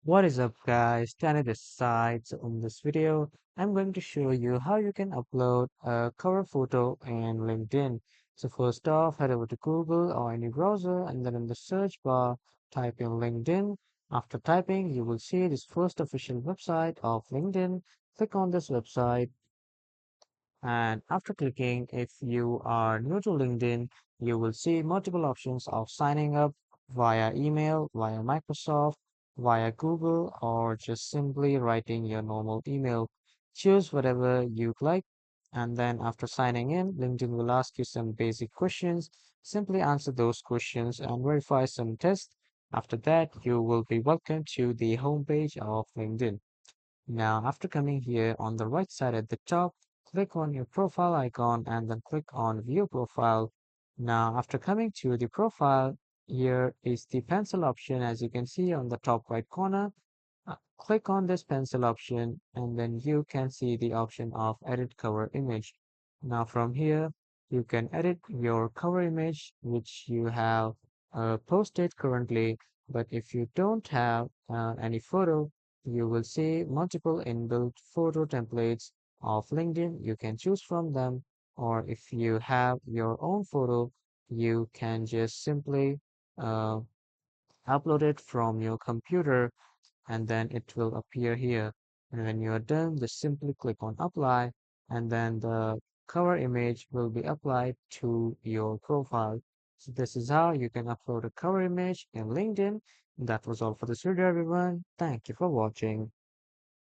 What is up guys, Danny this side. So in this video, I'm going to show you how you can upload a cover photo in LinkedIn. So first off, head over to Google or any browser and then in the search bar, type in LinkedIn. After typing, you will see this first official website of LinkedIn. Click on this website and after clicking, if you are new to LinkedIn, you will see multiple options of signing up via email, via Microsoft, via Google, or just simply writing your normal email. Choose whatever you'd like. And then after signing in, LinkedIn will ask you some basic questions. Simply answer those questions and verify some tests. After that, you will be welcome to the homepage of LinkedIn. Now, after coming here on the right side at the top, click on your profile icon and then click on View Profile. Now, after coming to the profile, here is the pencil option as you can see on the top right corner. Click on this pencil option and then you can see the option of Edit Cover Image. Now, from here, you can edit your cover image which you have posted currently. But if you don't have any photo, you will see multiple inbuilt photo templates of LinkedIn. You can choose from them, or if you have your own photo, you can just simply uh, upload it from your computer and then it will appear here. And when you are done, just simply click on apply and then the cover image will be applied to your profile. So this is how you can upload a cover image in LinkedIn. That was all for this video, everyone. Thank you for watching.